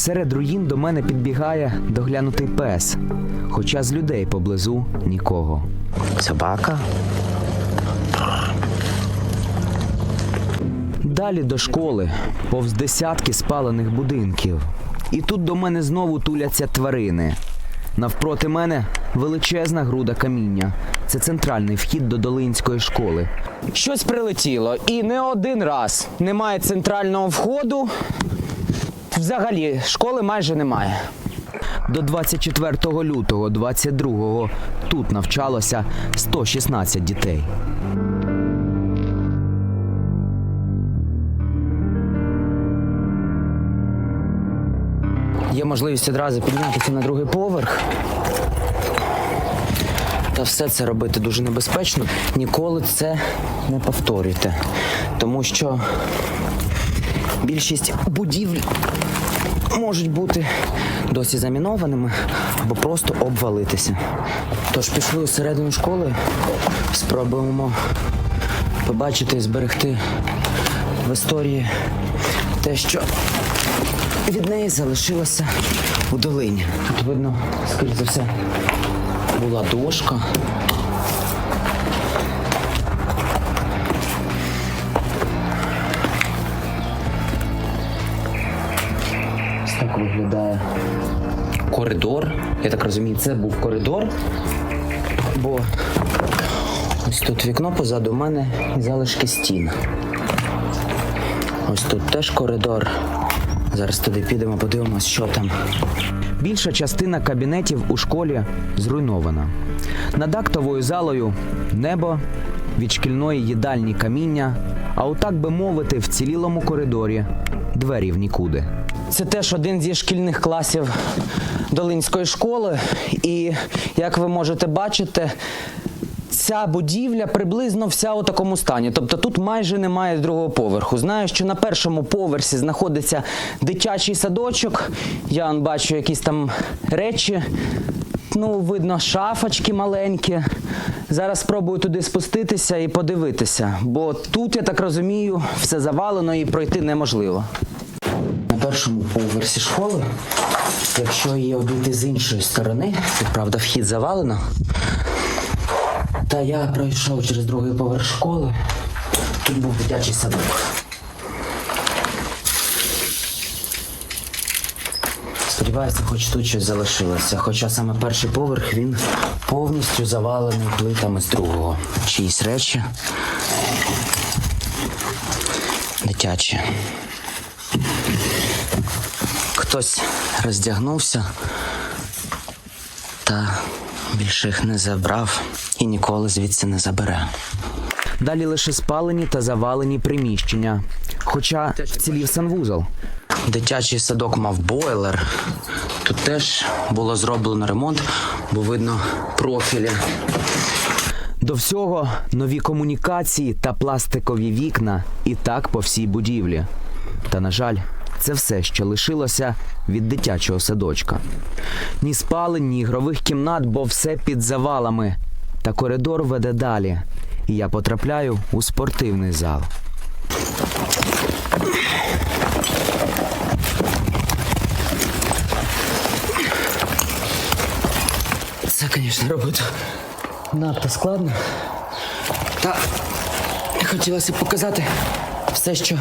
Серед руїн до мене підбігає доглянутий пес, хоча з людей поблизу нікого. Собака? Далі до школи, повз десятки спалених будинків. І тут до мене знову туляться тварини. Навпроти мене величезна груда каміння. Це центральний вхід до Долинської школи. Щось прилетіло, і не один раз. Немає центрального входу. Взагалі, школи майже немає. До 24 лютого 22-го тут навчалося 116 дітей. Є можливість одразу піднятися на другий поверх. Та все це робити дуже небезпечно. Ніколи це не повторюйте. Тому що більшість будівель можуть бути досі замінованими або просто обвалитися. Тож пішли усередину школи, спробуємо побачити і зберегти в історії те, що від неї залишилося у долині. Тут видно, скоріш за все, була дошка. Ось так виглядає коридор. Я так розумію, це був коридор, бо ось тут вікно позаду мене і залишки стін. Ось тут теж коридор. Зараз туди підемо, подивимось, що там. Більша частина кабінетів у школі зруйнована. Над актовою залою небо, від шкільної їдальні каміння, а отак би мовити, в цілілому коридорі двері в нікуди. Це теж один зі шкільних класів Долинської школи. І, як ви можете бачити, ця будівля приблизно вся у такому стані. Тобто тут майже немає другого поверху. Знаю, що на першому поверсі знаходиться дитячий садочок. Я бачу якісь там речі. Видно, шафочки маленькі. Зараз спробую туди спуститися і подивитися. Бо тут, я так розумію, все завалено і пройти неможливо. На першому поверсі школи, якщо її обійти з іншої сторони, тут, правда, вхід завалено, та я пройшов через другий поверх школи, тут був дитячий садок. Сподіваюся, хоч тут щось залишилося, хоча саме перший поверх, він повністю завалений плитами з другого. Чиїсь речі дитячі. Хтось роздягнувся та більше їх не забрав і ніколи звідси не забере. Далі лише спалені та завалені приміщення, хоча вцілів санвузол. Дитячий садок мав бойлер. Тут теж було зроблено ремонт, бо видно профілі. До всього нові комунікації та пластикові вікна і так по всій будівлі. Та, на жаль, це все, що лишилося від дитячого садочка. Ні спалень, ні ігрових кімнат, бо все під завалами. Та коридор веде далі, і я потрапляю у спортивний зал. Це, звісно, робота надто складно. Та хотілося б показати все, що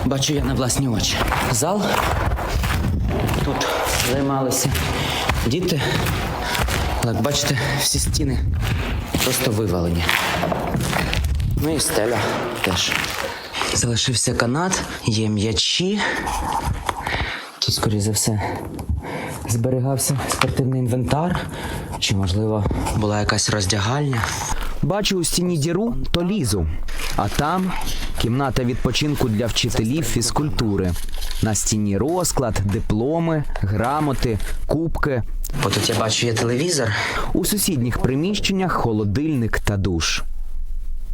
бачу я на власні очі. Зал. Тут займалися діти. Але, як бачите, всі стіни просто вивалені. І стеля теж. Залишився канат, є м'ячі. Тут, скоріше за все, зберігався спортивний інвентар. Чи, можливо, була якась роздягальня. Бачу у стіні діру, то лізу. А там кімната відпочинку для вчителів фізкультури. На стіні розклад, дипломи, грамоти, кубки. Тут я бачу, є телевізор. У сусідніх приміщеннях холодильник та душ.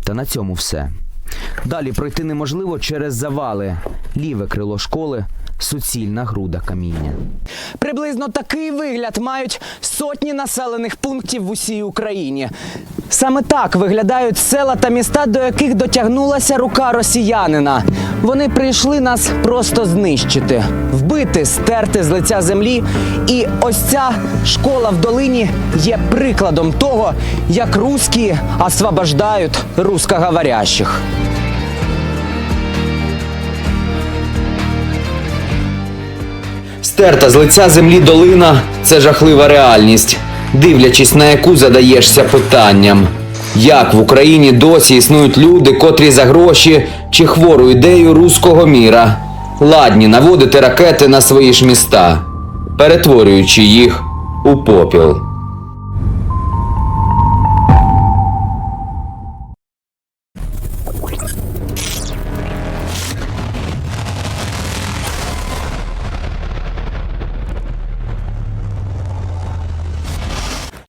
Та на цьому все. Далі пройти неможливо через завали. Ліве крило школи суцільна груда каміння. Приблизно такий вигляд мають сотні населених пунктів в усій Україні. Саме так виглядають села та міста, до яких дотягнулася рука росіянина. Вони прийшли нас просто знищити, вбити, стерти з лиця землі. І ось ця школа в долині є прикладом того, як русські освобождають русскоговорящих. Стерта з лиця землі долина – це жахлива реальність, дивлячись на яку задаєшся питанням. Як в Україні досі існують люди, котрі за гроші чи хвору ідею руського міра ладні наводити ракети на свої ж міста, перетворюючи їх у попіл.